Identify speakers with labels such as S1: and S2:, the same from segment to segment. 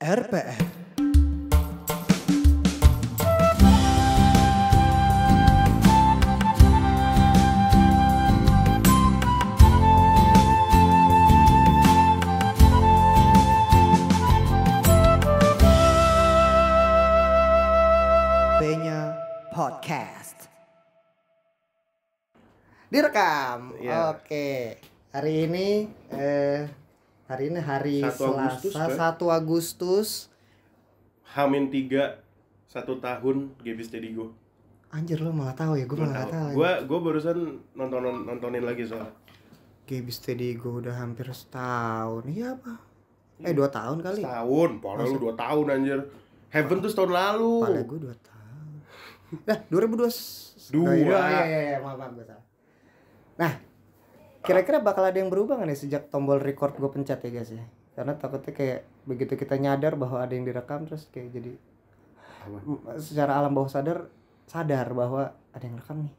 S1: RPR. Benya Podcast. Direkam.
S2: Iya.
S1: Oke. Hari ini hari
S2: 1 Agustus,
S1: Selasa 1 Agustus.
S2: H-3 1 tahun Gaby Steady Go.
S1: Anjir, lo malah tahu ya, gue malah nggak tahu.
S2: Gue barusan nontonin lagi soalnya.
S1: Gaby Steady Go udah hampir setahun. Iya apa? 2 tahun kali.
S2: Setahun, padahal lu 2 tahun anjir. Heaven tuh setahun lalu.
S1: Padahal gue 2 tahun. Nah, 2022.
S2: Dua.
S1: Iya, maaf gue salah. Nah, kira-kira bakal ada yang berubah nggak nih sejak tombol record gue pencet ya guys ya? Karena takutnya kayak begitu kita nyadar bahwa ada yang direkam terus kayak jadi secara alam bawah sadar bahwa ada yang rekam nih.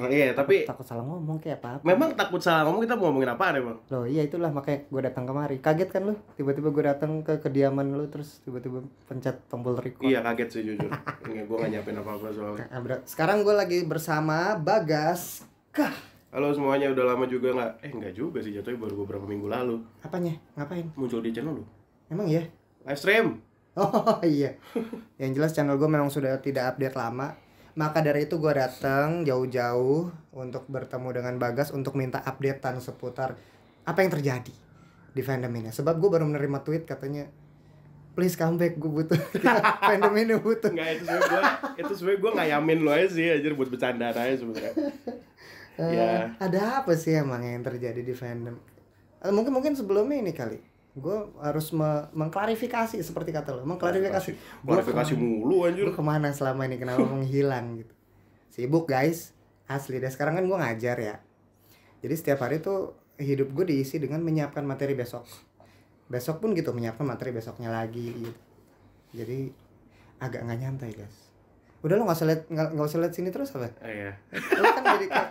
S2: Iya, tapi
S1: Takut salah ngomong kayak apa?
S2: memang takut salah ngomong. Kita mau ngomongin apaan emang?
S1: Loh iya, itulah makanya gue datang kemari. Kaget kan lu? Tiba-tiba gue datang ke kediaman lu terus tiba-tiba pencet tombol record.
S2: Iya, kaget sih jujur. Enggak, gue gak nyiapin apa-apa soalnya.
S1: Nah, sekarang gue lagi bersama Bagas.
S2: Halo semuanya, udah lama juga enggak juga sih, jatuhnya baru beberapa minggu lalu
S1: Apanya? Ngapain?
S2: muncul di channel lu.
S1: Emang ya?
S2: Live stream.
S1: Oh iya. Yang jelas channel gue memang sudah tidak update lama. Maka dari itu gue datang jauh-jauh untuk bertemu dengan Bagas untuk minta updatean seputar apa yang terjadi di fandom ini. Sebab gue baru menerima tweet katanya, please come back, gue butuh. Fandom ini butuh.
S2: Enggak, itu sebenernya gue ngayamin lo aja sih, anjir, buat bercanda aja sebenarnya. Ya.
S1: Ada apa sih emang yang terjadi di fandom? Mungkin sebelumnya ini kali. Gue harus mengklarifikasi seperti kata lo, mengklarifikasi.
S2: Klarifikasi mulu anjir.
S1: Lu kemana selama ini, kenapa menghilang gitu? Sibuk guys, asli deh. Sekarang kan gue ngajar ya, jadi setiap hari tuh hidup gue diisi dengan menyiapkan materi besok pun gitu, menyiapkan materi besoknya lagi gitu. Jadi agak nggak nyantai guys. Udah lo nggak usah lihat sini terus apa?
S2: Iya.
S1: Lo kan jadi kayak,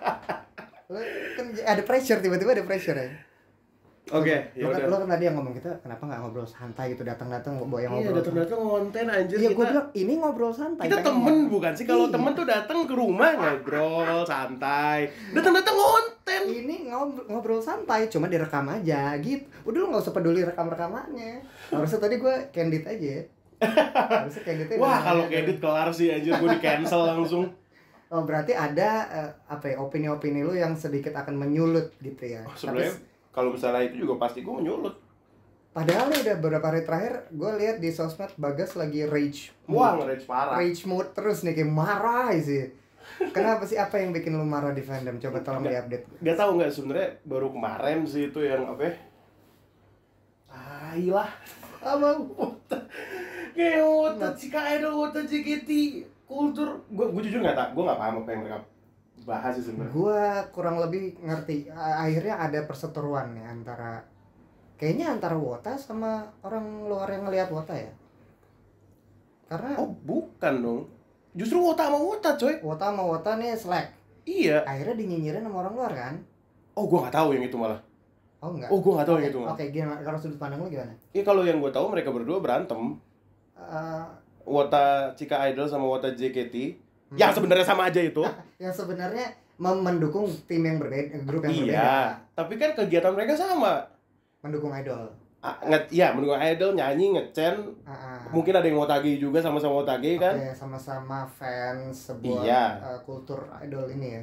S1: lo kan ada pressure, tiba-tiba ada pressure ya.
S2: Oke, ya udah.
S1: Lo kan tadi yang ngomong, kita kenapa nggak ngobrol santai gitu, datang-datang bawa yang
S2: Iya,
S1: ngobrol.
S2: datang-datang konten anjir.
S1: Iya, gue
S2: kita
S1: bilang ini ngobrol santai.
S2: kita
S1: pengennya.
S2: temen bukan sih? Kalau
S1: Iya.
S2: temen tuh datang ke rumah ngobrol santai. Datang-datang konten.
S1: Ini ngobrol santai, cuma direkam aja gitu. Udah lo nggak usah peduli rekam-rekamannya. Harusnya tadi gue candid aja. Harusnya candidnya.
S2: Wah, kalau edit kelar sih anjir, gue di cancel langsung.
S1: Oh, berarti ada opini-opini lu yang sedikit akan menyulut gitu ya.
S2: Sebenarnya kalau misalnya itu juga pasti gue menyulut.
S1: Padahal nih udah beberapa hari terakhir gue lihat di sosmed Bagas lagi rage.
S2: Wah, nge-rage parah.
S1: Rage mood terus nih, kayak marah sih. Kenapa sih, apa yang bikin lu marah di fandom? Coba tolong diupdate.
S2: Gak tau nggak, sebenarnya baru kemarin sih itu yang apa ya? Lah. Abang kayak otot si idol, otot JKT, kultur. Gue jujur gue nggak paham apa yang mereka bahas sih sebenarnya.
S1: Gue kurang lebih ngerti. Akhirnya ada perseteruan nih kayaknya antara Wota sama orang luar yang ngelihat Wota ya. Karena
S2: Oh bukan dong, justru Wota sama Wota coy.
S1: Wota sama Wota nih selek.
S2: Iya.
S1: Akhirnya dinyinyirin sama orang luar kan?
S2: Oh gue nggak tahu yang itu malah.
S1: Oh enggak.
S2: Oh gue nggak tahu yang itu malah.
S1: Oke, gimana kalau sudut pandang lu gimana?
S2: Iya, kalau yang gue tahu mereka berdua berantem. Wota Cika Idol sama Wota JKT. Yang sebenarnya sama aja itu.
S1: Yang sebenarnya mendukung tim yang berbeda, grup yang berbeda.
S2: Iya. Tapi kan kegiatan mereka sama.
S1: Mendukung idol.
S2: Iya, mendukung idol, nyanyi, ngecen. Mungkin ada yang Wotage juga, sama-sama Wotage kan.
S1: Oke, sama-sama fans sebuah
S2: Iya.
S1: kultur idol ini ya.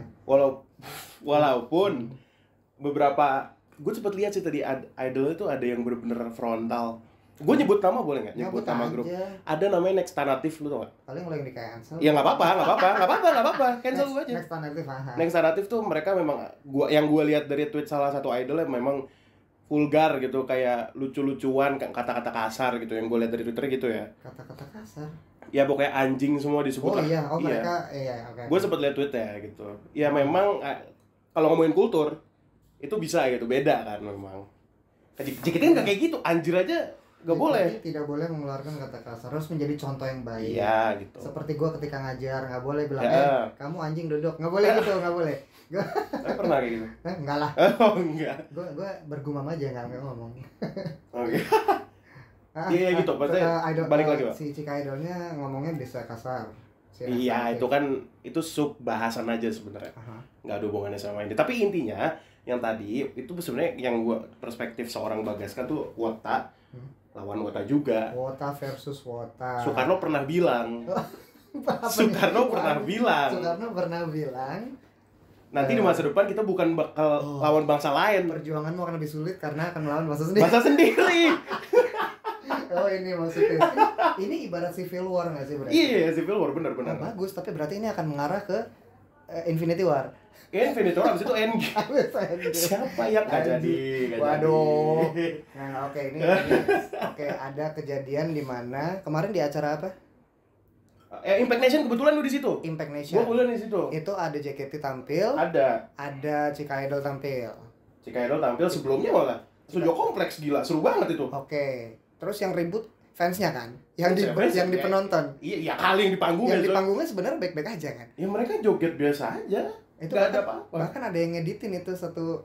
S2: Walaupun beberapa, gue sempet lihat sih tadi idol itu ada yang bener-bener frontal. Gue nyebut nama boleh nggak? Nyebut nama grup. Ada namanya Next Tanatif, lu tau nggak?
S1: Paling lo yang di cancel.
S2: Ya nggak apa-apa. Cancel gue aja.
S1: Next Tanatif.
S2: Next Tanatif tuh mereka memang, yang gue lihat dari tweet salah satu idol yang memang vulgar gitu, kayak lucu-lucuan, kata-kata kasar gitu, yang gue lihat dari Twitter gitu ya.
S1: Kata-kata kasar.
S2: Ya pokoknya anjing semua disebut.
S1: Oh iya, mereka oke.
S2: Gue sempet lihat tweetnya gitu. Ya memang kalau ngomongin kultur itu bisa gitu, beda kan memang. JKT kan nggak kayak gitu, anjir aja nggak boleh.
S1: Tidak boleh mengeluarkan kata kasar, harus menjadi contoh yang baik.
S2: Iya gitu.
S1: Seperti gue ketika ngajar, nggak boleh bilang kamu anjing duduk, nggak boleh gitu, nggak boleh.
S2: Pernah kayak gitu?
S1: Enggak lah.
S2: Oh enggak.
S1: Gue bergumam aja, nggak ngomong.
S2: Oke. Iya gitu, maksudnya balik lagi Pak.
S1: Si Cika Idolnya ngomongnya bisa kasar. Si
S2: Iya,
S1: Reva
S2: itu kan itu sub bahasan aja sebenarnya.
S1: Aha.
S2: Nggak ada hubungannya sama ini. Tapi intinya yang tadi itu sebenarnya yang gua perspektif seorang Bagas kan tuh Wota lawan Wota juga.
S1: Wota versus Wota.
S2: Soekarno pernah bilang. Soekarno pernah bilang. Nanti di masa depan kita bukan bakal lawan bangsa lain.
S1: Perjuanganmu akan lebih sulit karena akan melawan bangsa sendiri.
S2: Bangsa sendiri.
S1: Oh ini maksudnya. Ini ibarat Civil War nggak sih berarti?
S2: Iya, Civil War benar-benar.
S1: Oh, bagus, tapi berarti ini akan mengarah ke Infinity War.
S2: Infinity War abis itu Endgame. Siapa yang nggak jadi?
S1: Waduh. Nah oke ini oke ada kejadian di mana kemarin di acara apa?
S2: Impact Nation kebetulan lu di situ.
S1: Impact Nation.
S2: Gua kuliah di situ.
S1: Itu ada JKT tampil. Ada Cika Idol tampil.
S2: Cika Idol tampil sebelumnya malah. Studio Kompleks gila, seru banget itu.
S1: Oke. Terus yang ribut fansnya kan? Yang di penonton.
S2: Iya, kali yang di panggung.
S1: Yang di panggungnya sebenarnya baik-baik aja kan?
S2: Ya mereka joget biasa aja.
S1: Itu
S2: nggak ada apa-apa.
S1: Bahkan ada yang ngeditin itu satu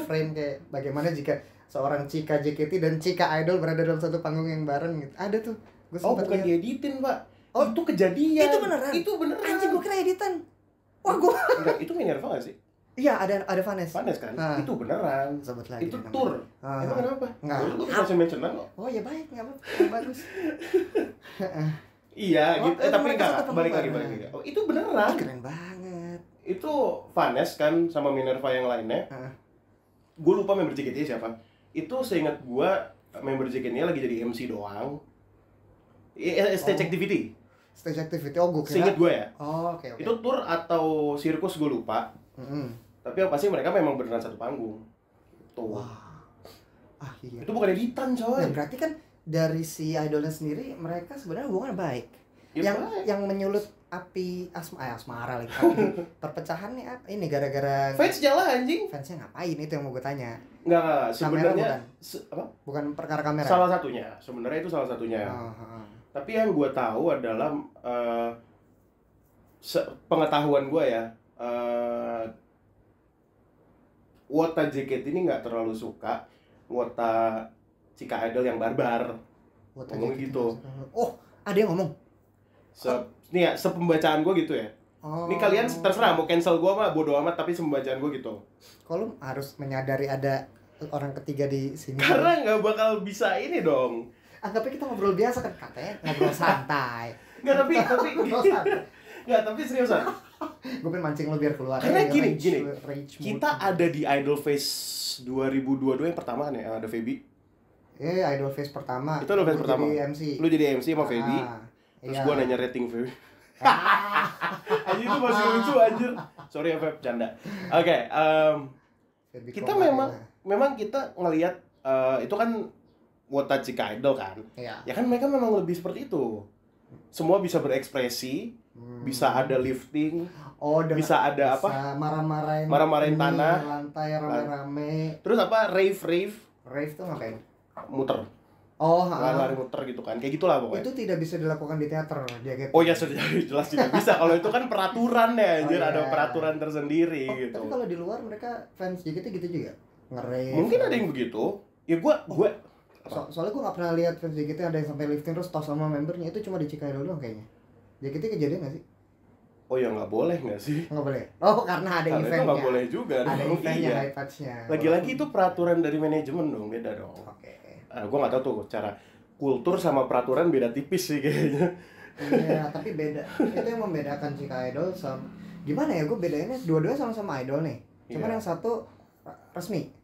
S1: frame kayak bagaimana jika seorang Cika JKT dan Cika Idol berada dalam satu panggung yang bareng gitu. Ada tuh.
S2: Oh, bukan dieditin, Pak. Oh, itu kejadian. Itu beneran.
S1: Anjing gua kira editan. Wah, gua.
S2: Enggak, itu Minerva enggak sih?
S1: Iya, ada Vanes.
S2: Vanes kan? Itu beneran.
S1: Sebut lagi.
S2: Itu tour. Emang kenapa?
S1: Enggak.
S2: Lu masih mentionan kok.
S1: Oh, ya baik, enggak apa-apa. Bagus.
S2: Iya, gitu. Tapi enggak, balik lagi. Oh, itu beneran.
S1: Keren banget.
S2: Itu Vanes kan sama Minerva yang lainnya. Gue lupa member JKT siapa. Itu seingat gue member JKT-nya lagi jadi MC doang. Stage activity.
S1: Stage activity. Oh, gue kira.
S2: Seingat gue ya.
S1: Oh, oke.
S2: Itu tour atau sirkus gue lupa. Tapi yang pasti mereka memang beneran satu panggung. Tuh.
S1: Wah. Iya.
S2: Itu bukan editan, coy.
S1: Nah, berarti kan dari si idolnya sendiri mereka sebenarnya hubungan baik.
S2: Ya,
S1: yang menyulut api asmara lagi. Api perpecahan nih apa? Ini gara-gara
S2: fans jalan anjing.
S1: Fansnya ngapain itu yang mau gue tanya.
S2: Enggak, sebenarnya
S1: apa? Bukan perkara kamera.
S2: Salah satunya. Sebenarnya itu salah satunya. Tapi yang gue tahu adalah pengetahuan gue ya, Wota JKT ini nggak terlalu suka Wota Cika Idol yang barbar. Ngomong gitu.
S1: Oh, ada yang ngomong.
S2: Nih ya, sepembacaan gue gitu ya. Ini kalian terserah mau cancel gue mah bodo amat, tapi sepembacaan gue gitu.
S1: Kalau harus menyadari ada orang ketiga di sini.
S2: Karena nggak bakal bisa ini dong.
S1: Anggapnya kita ngobrol biasa kan, katanya ngobrol santai.
S2: Tapi seriusan.
S1: Gue pengen mancing lo biar keluar.
S2: Karena gini. Kita ada di Idol Fest 2022 yang pertama kan ya, ada Feby.
S1: Idol Fest pertama.
S2: Itu Idol Fest pertama. Lu jadi MC sama Feby. Terus gue nanya rating Feby. Anjir itu masih lucu anjir. Sorry ya Feb, canda. Oke, kita memang kita ngelihat itu kan Wota Cika Idol kan. Ya kan mereka memang lebih seperti itu. Semua bisa berekspresi, bisa ada lifting, bisa ada apa? Marah-marahin tanah,
S1: lantai rame-rame.
S2: Terus apa? Rave
S1: tuh ngapain?
S2: Muter. Lari muter gitu kan. Kayak gitulah pokoknya.
S1: Itu tidak bisa dilakukan di teater, JKT.
S2: Oh ya sudah jelas tidak bisa. Kalau itu kan peraturan ya, anjir, ada peraturan tersendiri gitu.
S1: Tapi kalau di luar mereka fans JKT gitu juga. Nge-rave.
S2: Mungkin ada yang begitu. Ya gue
S1: soalnya gue gak pernah lihat fans JKT ada yang sampai lifting terus tos sama membernya. Itu cuma di Cika Idol doang kayaknya. JKT kejadian gak sih?
S2: Oh ya nggak boleh nggak sih?
S1: Nggak boleh. Oh karena ada eventnya.
S2: Itu nggak boleh juga.
S1: Ada eventnya, high touch-nya.
S2: Lagi-lagi itu peraturan dari manajemen dong, beda dong.
S1: Oke.
S2: Gue nggak tahu tuh cara kultur sama peraturan beda tipis sih kayaknya.
S1: Iya, tapi beda. Itu yang membedakan Cika Idol sama gimana ya? Gue bedainnya dua-duanya sama-sama idol nih. Cuman yang satu resmi.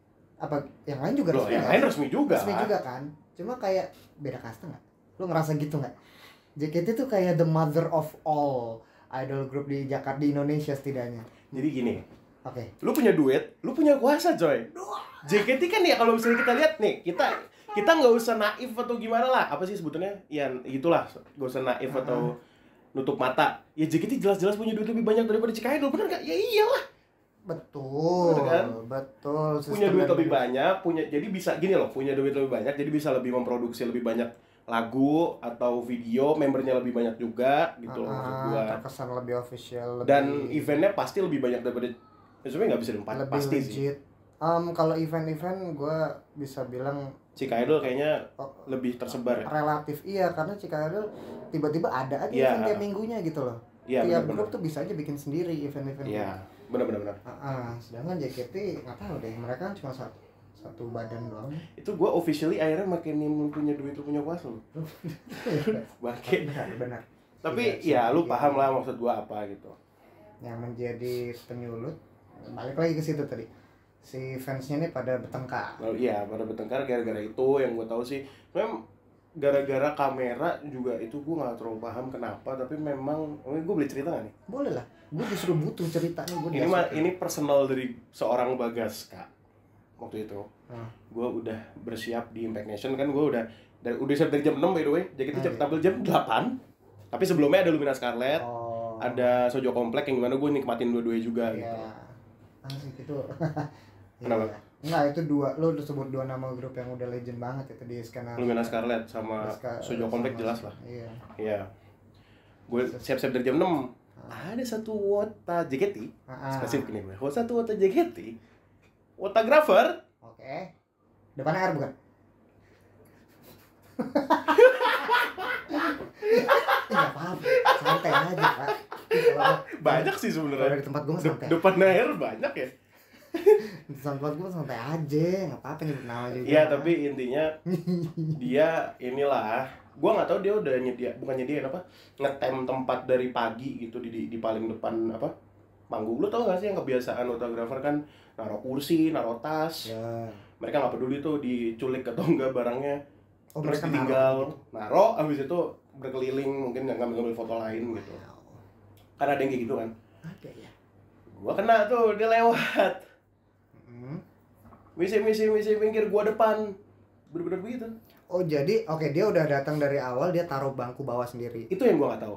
S1: Apa yang lain juga resmi?
S2: Yang lain resmi juga.
S1: Resmi juga kan. Cuma kayak beda kasta nggak? Lu ngerasa gitu nggak? JKT tuh kayak the mother of all idol group di Jakarta, di Indonesia setidaknya.
S2: Jadi gini.
S1: Oke.
S2: Lu punya duit, lu punya kuasa, coy. JKT kan ya kalau misalnya kita lihat nih, kita nggak usah naif atau gimana lah, apa sih sebutannya? Ya gitulah, nggak usah naif atau nutup mata. Ya JKT jelas-jelas punya duit lebih banyak daripada Cika Idol, bener nggak? Ya iyalah.
S1: Betul.
S2: Bener kan?
S1: Betul.
S2: Punya duit lebih banyak, jadi bisa gini loh, punya duit lebih banyak, jadi bisa lebih memproduksi lebih banyak lagu atau video, membernya lebih banyak juga gitu loh maksud gua.
S1: Terkesan lebih official.
S2: Dan eventnya pasti lebih banyak daripada sebenarnya nggak bisa diempat, pasti
S1: legit.
S2: sih.
S1: Kalau event-event gue bisa bilang
S2: Cika Idol kayaknya lebih tersebar ya?
S1: Relatif iya, karena Cika Idol tiba-tiba ada aja event tiap minggunya gitu loh. Tiap grup tuh bisa aja bikin sendiri event-event.
S2: Iya, benar.
S1: Sedangkan JKT nggak tahu deh, mereka kan cuma satu badan doang.
S2: Itu gue officially akhirnya makin lu punya duit, lu punya kuasa lu. Bangke.
S1: Benar.
S2: Tapi ya lu paham lah maksud gue apa gitu.
S1: Yang menjadi penyulut, balik lagi ke situ tadi. Si fansnya ini pada bertengkar.
S2: Oh iya, pada bertengkar gara-gara itu yang gue tahu sih. Memang gara-gara kamera juga itu gue nggak terlalu paham kenapa, tapi memang gue boleh cerita nggak nih?
S1: Boleh lah, gue justru butuh ceritanya.
S2: Ini personal dari seorang Bagas Kak. Waktu itu gue udah bersiap di Impact Nation kan, gue udah siap dari jam 6 by the way. Jadi kita tampil jam 8. Tapi sebelumnya ada Lumina Scarlet, ada Sojo Komplek yang gimana gue nikmatin dua-duanya juga gitu.
S1: Asik itu.
S2: Kenapa?
S1: Enggak, itu lo udah sebut dua nama grup yang udah legend banget itu di skena.
S2: Lumina Scarlet sama Sojo Komplek jelas lah. Iya. Gue siap-siap dari jam 6. Ada satu wota JKT. Spesifik nih gue. Satu wota JKT. Wotagrafer.
S1: Oke. Depannya R bukan? Enggak apa-apa. Santai aja, Pak.
S2: Banyak sih sebenarnya.
S1: Di tempat gue santai.
S2: Depan air banyak ya.
S1: Di tempat gue santai aja, nggak apa-apa nyebut nama juga.
S2: Iya, tapi intinya dia inilah, gue nggak tahu dia udah bukan nyediain apa, ngetem tempat dari pagi gitu di paling depan apa panggung. Lu tau gak sih yang kebiasaan fotografer kan naruh kursi, naruh tas. Mereka nggak peduli tuh diculik atau enggak barangnya. Terus tinggal naruh, abis itu berkeliling mungkin ngambil foto lain gitu. Karena ada yang kayak gitu kan.
S1: Ada ya.
S2: Gua kena tuh, dia lewat. Misi pinggir gua depan. Bener-bener begitu.
S1: Oh jadi, dia udah datang dari awal, dia taruh bangku bawah sendiri.
S2: Itu yang gua nggak tahu.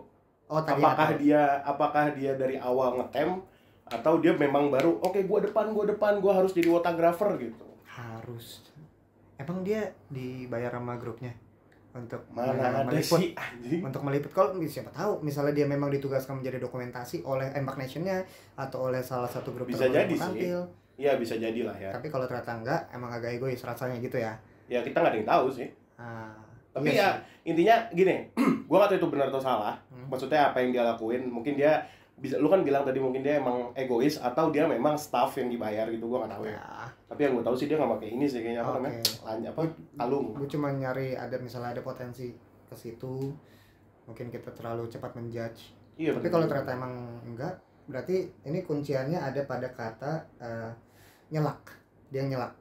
S2: Apakah dia dari awal ngetem atau dia memang baru gua depan, gua harus jadi fotografer gitu.
S1: Harus. Emang dia dibayar sama grupnya untuk
S2: meliput?
S1: Untuk meliput, kalau siapa tahu misalnya dia memang ditugaskan menjadi dokumentasi oleh Impact Nation-nya atau oleh salah satu grup
S2: bisa jadi sih. Iya, bisa jadi lah ya.
S1: Tapi kalau ternyata enggak, emang agak egois rasanya gitu ya.
S2: Ya kita nggak ada yang tahu sih. Tapi ya intinya gini, gua nggak tahu itu benar atau salah. Maksudnya apa yang dia lakuin, mungkin dia bisa, lu kan bilang tadi mungkin dia emang egois atau dia memang staff yang dibayar gitu, gua nggak tahu ya. Tapi yang gua tahu sih dia nggak pakai ini sih kayaknya kalung.
S1: Gua cuma nyari misalnya ada potensi ke situ, mungkin kita terlalu cepat menjudge.
S2: Iya,
S1: tapi kalau ternyata emang enggak, berarti ini kunciannya ada pada kata nyelak. Dia nyelak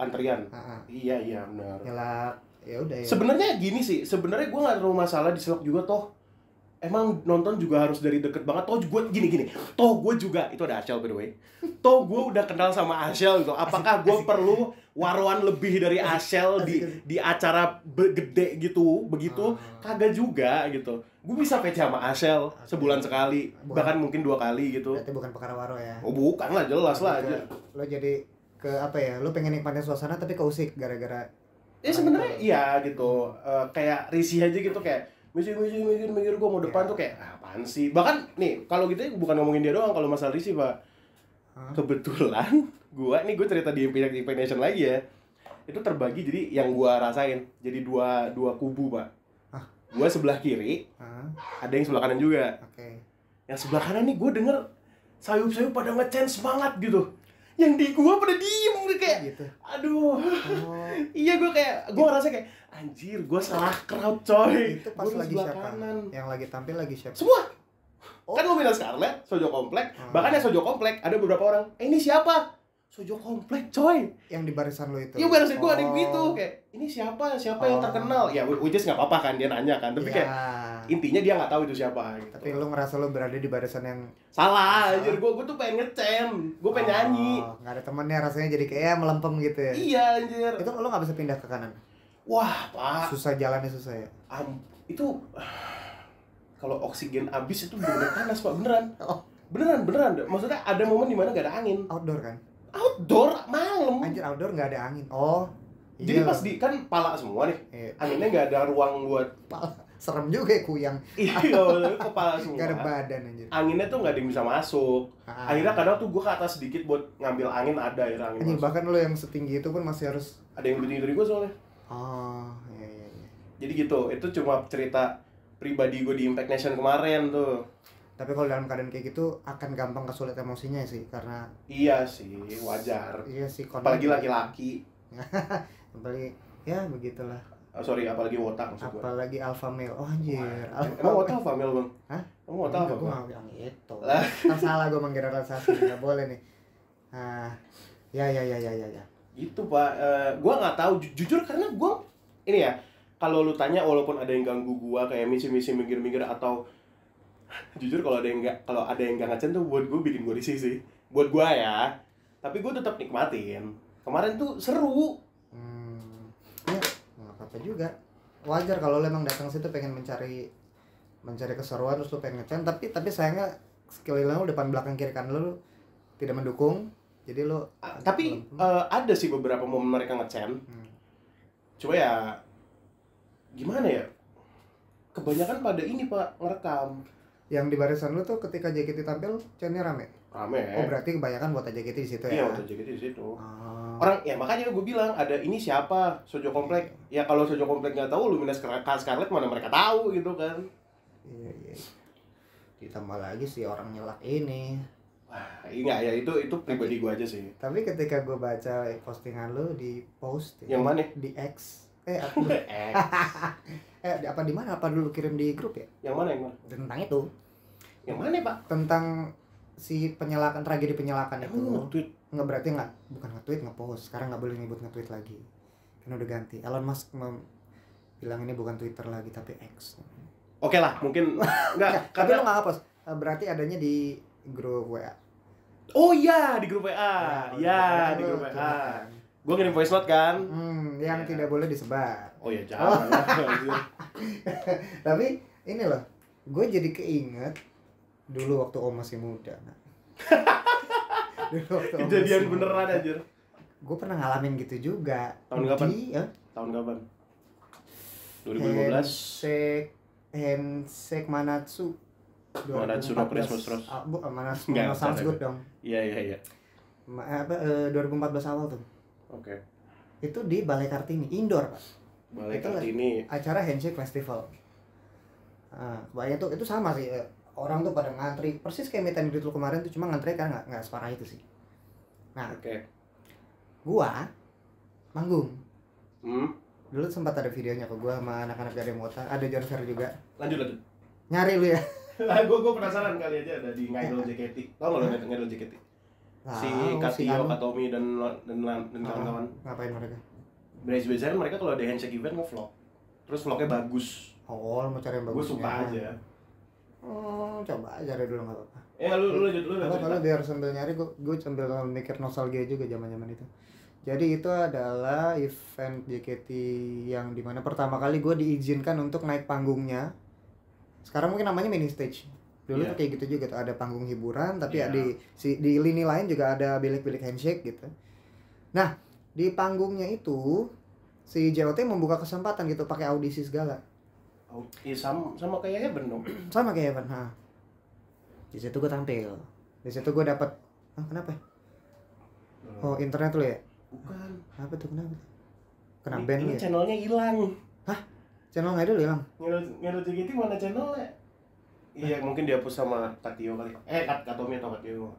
S2: antrian. Iya benar.
S1: Nyelak, ya udah ya.
S2: Sebenarnya gini sih, sebenarnya gue nggak terlalu masalah diselak juga toh. Emang nonton juga harus dari deket banget. Toh gue gini. Toh gue juga, itu ada Ashel by the way. Toh gue udah kenal sama Ashel gitu. Apakah gue perlu waruan lebih dari Ashel di acara gede gitu, begitu? Kagak juga gitu. Gue bisa PC sama Ashel sebulan sekali, bahkan mungkin 2 kali gitu.
S1: Berarti bukan perkara waro ya?
S2: Oh bukan lah, jelas lah aja.
S1: Lo jadi ke apa ya? Lo pengen nikmatin suasana tapi keusik gara-gara.
S2: Ya sebenarnya iya gitu. Kayak risih aja gitu, kayak mikir gue mau depan tuh kayak apaan sih. Bahkan nih kalau gitu bukan ngomongin dia doang kalau masalah risih, Pak. Kebetulan gue cerita di Impact Nation lagi ya. Itu terbagi jadi yang gue rasain jadi dua kubu, Pak. Gue sebelah kiri, ada yang sebelah kanan juga. Yang sebelah kanan nih gue denger sayup-sayup pada nge-chance banget gitu. Yang di gue pada diem kayak gitu. Aduh. Iya gue ngerasa kayak anjir, gue salah crowd coy.
S1: Itu pas lagi siapa? Kanan. Yang lagi tampil lagi siapa?
S2: Semua. Kan Lumina Scarlet, Sojo Komplek, bahkan yang Sojo Komplek ada beberapa orang. Ini siapa? Sojo Komplek coy. Yang
S1: di barisan lo itu.
S2: Iya, barisan gue ada gitu kayak ini siapa yang terkenal. Ya which is nggak apa-apa kan, dia nanya kan, tapi kayak intinya dia nggak tahu itu siapa gitu.
S1: Tapi lo ngerasa lo berada di barisan yang
S2: salah. Anjir, gue tuh pengen ngecem, gue pengen nyanyi.
S1: Nggak ada temennya, rasanya jadi kayak melempem gitu ya.
S2: Iya anjir.
S1: Itu lo nggak bisa pindah ke kanan.
S2: Wah, Pak.
S1: Susah, jalannya susah ya.
S2: Itu kalau oksigen habis itu bener-bener panas, Pak, beneran. Beneran. Maksudnya ada momen dimana gak ada angin.
S1: Outdoor kan?
S2: Outdoor malam.
S1: Anjir, outdoor nggak ada angin.
S2: Jadi pas kan pala semua nih. Anginnya nggak ada ruang buat
S1: Serem juga ya kuyang.
S2: Iya, kepala semua.
S1: Gak ada badan anjir.
S2: Anginnya tuh nggak ada yang bisa masuk. Akhirnya kadang tuh gue ke atas sedikit buat ngambil angin, ada akhirnya angin
S1: Anjir,
S2: masuk.
S1: bahkan lo yang setinggi itu pun masih harus.
S2: Ada yang lebih tinggi dari gue soalnya.
S1: Oh, iya.
S2: Jadi gitu, itu cuma cerita pribadi gue di Impact Nation kemarin tuh.
S1: Tapi kalau dalam keadaan kayak gitu akan gampang kesulit emosinya sih, karena
S2: iya sih, wajar.
S1: Iya sih,
S2: apalagi laki-laki.
S1: apalagi ya begitulah.
S2: Apalagi wotak maksud gue.
S1: Apalagi alpha male. Oh anjir.
S2: Emang wotak alpha male, Bang?
S1: Hah?
S2: Emang wotak apa?
S1: Gue nggak bilang itu. Salah gue menggeneralisasi, nggak boleh nih. Ya.
S2: Itu Pak, gue nggak tahu jujur karena gue ini ya, kalau lu tanya walaupun ada yang ganggu gue kayak misi-misi minggir-minggir atau jujur kalau ada yang nggak ngecen tuh buat gue bikin gue risih sih, buat gue ya. Tapi gue tetap nikmatin. Kemarin tuh seru.
S1: Ya nggak apa-apa juga. Wajar kalau lu emang datang situ pengen mencari keseruan terus lu pengen ngecen, tapi sayangnya sekeliling lu depan belakang kiri kanan lu tidak mendukung. Jadi lu
S2: tapi ada sih beberapa momen mereka ngecen. Cuma ya gimana ya? Kebanyakan pada ini Pak ngerekam.
S1: Yang di barisan lu tuh ketika JKT tampil cennya rame.
S2: Rame.
S1: Oh berarti kebanyakan buat JKT di situ ya?
S2: Iya, buat JKT di situ. Orang ya makanya gue bilang ada ini siapa Sojo Komplek. Ya kalau Sojo Komplek nggak tahu Lumina Scarlet mana mereka tahu gitu kan.
S1: Iya. Ditambah lagi sih orang nyelak ini.
S2: Wah, enggak ya itu pribadi gue aja sih.
S1: Tapi ketika gue baca postingan lu di post
S2: yang mana?
S1: Di X. Apa di mana? Apa dulu kirim di grup ya?
S2: Yang mana?
S1: Tentang itu.
S2: Yang mana, Pak?
S1: Tentang si tragedi penyelakan itu.
S2: Nge-tweet.
S1: Enggak, berarti bukan nge-tweet, nge-post. Sekarang enggak boleh nyebut nge-tweet lagi. Kan udah ganti. Elon Musk bilang ini bukan Twitter lagi tapi X.
S2: Oke lah, mungkin enggak.
S1: Tapi lu enggak nge-post. Berarti adanya di grup WA.
S2: Oh iya, di grup WA. Iya, di grup WA. Gue ngirim voice note kan.
S1: Yang tidak boleh disebar.
S2: Oh ya jangan.
S1: Tapi ini loh, gue jadi keinget dulu waktu Om masih muda.
S2: Kejadian beneran anjir.
S1: Gue pernah ngalamin gitu juga.
S2: Tahun kapan? Tahun kapan? 2015.
S1: Handshake Manatsu.
S2: Manatsu no Christmas Rose.
S1: Manatsu no Sounds Good dong.
S2: Iya.
S1: 2014 awal tuh.
S2: Oke.
S1: Itu di Balai Kartini, indoor Pak.
S2: Balai Kartini.
S1: Acara Handshake Festival. Kebayang itu sama sih. Orang tuh pada ngantri persis kayak meet and greet lu kemarin tuh, cuma ngantri kan nggak separah itu sih. Nah, gua manggung. Dulu sempat ada videonya kok, gua sama anak-anak dari Mota, ada John Fer juga.
S2: Lanjut.
S1: Nyari lu ya.
S2: Gue penasaran kali aja ada di Ngidol JKT. Tau nggak lo Ngidol JKT? Si Katio, Katomi dan kawan-kawan.
S1: Ngapain mereka?
S2: Biasanya mereka kalau ada handshake event nge-vlog. Terus vlognya bagus.
S1: Oh, mau cari yang bagus.
S2: Gue suka aja.
S1: Coba aja dulu nggak apa-apa.
S2: Lu
S1: Kalau biar sambil nyari, gue sambil mikir nostalgia juga zaman-zaman itu. Jadi itu adalah event JKT yang dimana pertama kali gue diizinkan untuk naik panggungnya. Sekarang mungkin namanya mini stage. Dulu tuh kayak gitu juga tuh, ada panggung hiburan tapi di lini lain juga ada bilik-bilik handshake gitu. Nah, di panggungnya itu si JOT membuka kesempatan gitu pakai audisi segala.
S2: Iya sama kayak Heaven dong.
S1: Sama kayak Heaven. Di situ gue tampil. Di situ gue dapat kenapa? Oh, internet lu ya?
S2: Bukan.
S1: Apa tuh kenapa? Kena ban lu ya?
S2: Channelnya hilang.
S1: Hah? Channel Ngidol hilang?
S2: Ngidol JKT mana channelnya? Iya, mungkin dihapus sama Katio kali. Katomi atau Katio.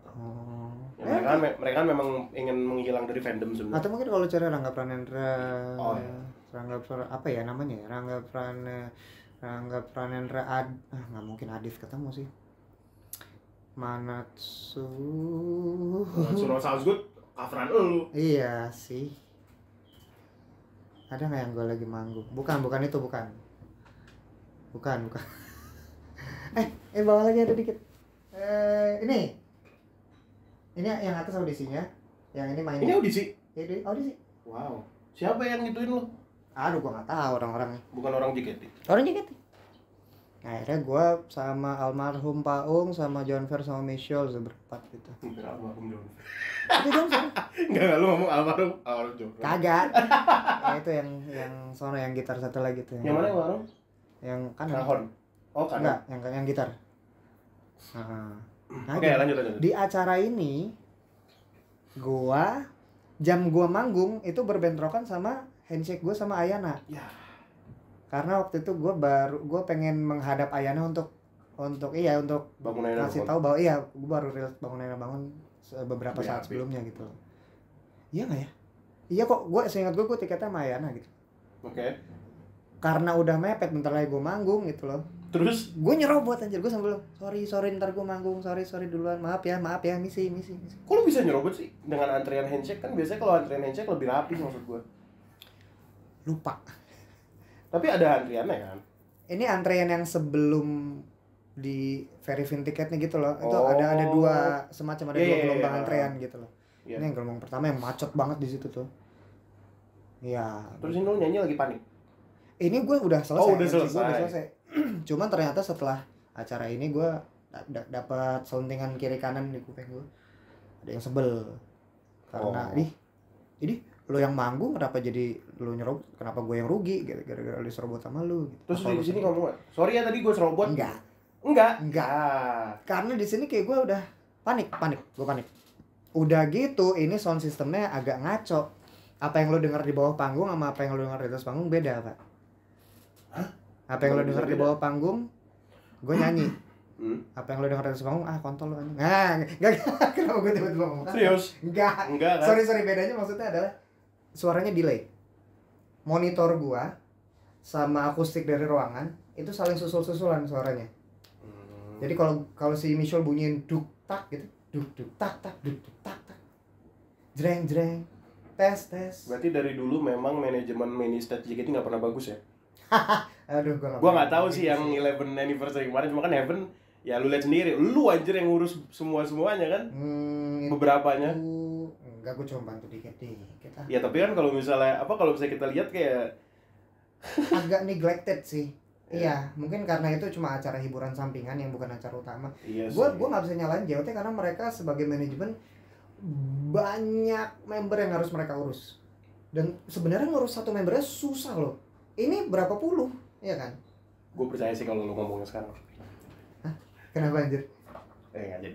S2: Ya, mereka kan memang ingin menghilang dari fandom sebenarnya.
S1: Atau mungkin kalau cari Rangga Pranendra. Apa ya namanya? Rangga Pranendra nggak mungkin Adif ketemu sih. Manatsu
S2: no Sounds Good coveran lu.
S1: Iya sih. Ada nggak yang gue lagi manggung? Bukan itu. Bukan. Bawah lagi ada dikit. Ini yang atas audisinya. Yang ini main.
S2: Ini audisi?
S1: Ini audisi.
S2: Wow. Siapa yang ngituin lo?
S1: Aduh, gua nggak tahu orang-orangnya.
S2: Bukan orang JKT.
S1: Orang JKT. Akhirnya gua sama almarhum Paung, sama John Fer, sama Michelle berempat gitu.
S2: Almarhum John.
S1: Itu John Fer.
S2: Enggak lu ngomong almarhum John.
S1: Kagak. Itu yang sono yang gitar satu lagi tuh.
S2: Yang mana almarhum?
S1: yang kan
S2: Kahon. Oh, kan.
S1: Enggak, yang gitar. Nah,
S2: Oke, lanjut.
S1: Di acara ini jam gua manggung itu berbentrokan sama handshake gua sama Ayana.
S2: Ya.
S1: Karena waktu itu gua pengen menghadap Ayana untuk
S2: Bangun Ayana
S1: kasih tahu bahwa gua baru rilis Bangun Ayana Bangun beberapa saat sebelumnya gitu. Iya nggak ya? Iya kok, seingat gua tiketnya sama Ayana gitu.
S2: Oke.
S1: Karena udah mepet bentar lagi gua manggung gitu loh.
S2: Terus
S1: Gue nyerobot anjir, gue sambil sorry ntar gue manggung, sorry duluan, maaf ya misi.
S2: kok lu bisa nyerobot sih dengan antrian handshake? Kan biasanya kalau antrian handshake lebih rapi maksud gue.
S1: Lupa.
S2: Tapi ada antriannya kan?
S1: Ini antrean yang sebelum di verifin tiketnya gitu loh. Itu ada dua semacam dua gelombang antrean gitu loh. Ini yang gelombang pertama yang macet banget di situ tuh. Iya.
S2: Terus ini lu nyanyi lagi panik.
S1: Ini gue udah selesai.
S2: Udah selesai.
S1: Cuman ternyata setelah acara ini gue dapat selentingan kiri kanan di kuping gue. Ada yang sebel. Karena ini lo yang manggung kenapa jadi lo nyerobot? Kenapa gue yang rugi gara-gara diserobot sama lo gitu.
S2: Terus di sini ngomong, "Sorry ya tadi gue serobot."
S1: Enggak. Karena di sini kayak gue udah panik. Gue panik. Udah gitu, ini sound systemnya agak ngaco. Apa yang lo dengar di bawah panggung sama apa yang lo dengar di atas panggung beda, Pak.
S2: Hah?
S1: Apa yang lo dengar di bawah panggung, gue nyanyi. Apa yang lo dengar di atas panggung, kontol lo anjing. Enggak. Kenapa gue tiba-tiba ngomong?
S2: Serius?
S1: Enggak kan? Sorry, bedanya maksudnya adalah suaranya delay. Monitor gua sama akustik dari ruangan itu saling susul-susulan suaranya. Jadi kalau si Michelle bunyiin duk tak gitu, duk tak tak, duk tak tak. Jreng. Tes.
S2: Berarti dari dulu memang manajemen mini stage JKT nggak pernah bagus ya?
S1: Aduh,
S2: gua nggak tahu sih yang 11 anniversary kemarin, cuma kan Heaven ya lu lihat sendiri, lu anjir yang ngurus semuanya kan? Beberapanya.
S1: Enggak, gue cuma bantu dikit.
S2: Ya tapi kan kalau misalnya kita lihat kayak
S1: agak neglected sih. Iya, mungkin karena itu cuma acara hiburan sampingan yang bukan acara utama.
S2: Iya sih.
S1: Gue nggak bisa nyalain JOT karena mereka sebagai manajemen banyak member yang harus mereka urus. Dan sebenarnya ngurus satu membernya susah loh. Ini berapa puluh, ya kan?
S2: Gue percaya sih kalau lu ngomongnya sekarang.
S1: Hah? Kenapa anjir?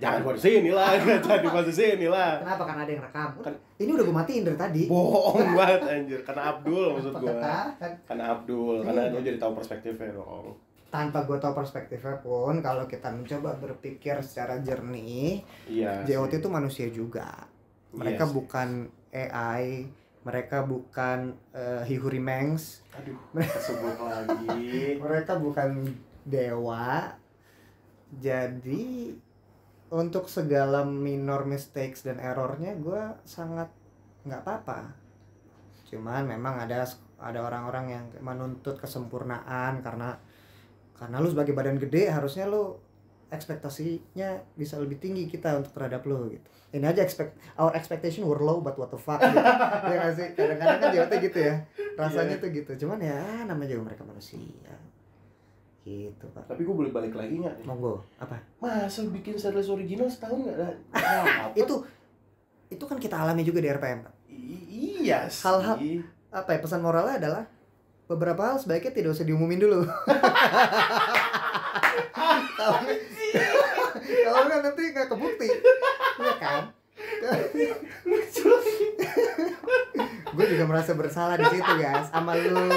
S2: Jangan buat sini lah, jangan buat sini lah.
S1: Kenapa? Karena ada yang rekam. Ini udah gue matiin dari tadi.
S2: Bohong banget anjir, karena Abdul maksud gue. Karena Abdul, karena lu jadi tahu perspektifnya dong.
S1: Tanpa gue tahu perspektifnya pun, kalau kita mencoba berpikir secara jernih, JOT itu manusia juga. Mereka bukan AI, mereka bukan Hihuri Mengs.
S2: Aduh, sebut lagi.
S1: Mereka bukan dewa. Jadi untuk segala minor mistakes dan errornya gue sangat nggak apa-apa. Cuman memang ada orang-orang yang menuntut kesempurnaan karena lu sebagai badan gede harusnya lu ekspektasinya bisa lebih tinggi kita untuk terhadap lu gitu. Ini aja our expectation were low but what the fuck gitu. Ya nggak sih? Kadang-kadang kan JOT gitu ya. Rasanya tuh gitu. Cuman ya namanya juga mereka manusia. Gitu, Pak.
S2: Tapi gue boleh balik lagi nggak?
S1: Monggo. Apa?
S2: Masa bikin setlist original setahun nggak ada?
S1: Itu kan kita alami juga di RPM, Pak.
S2: Iya sih.
S1: Hal-hal apa ya, pesan moralnya adalah beberapa hal sebaiknya tidak usah diumumin dulu. Kalau kan nanti nggak kebukti, ya kan? Gue juga merasa bersalah di situ, guys, sama lu,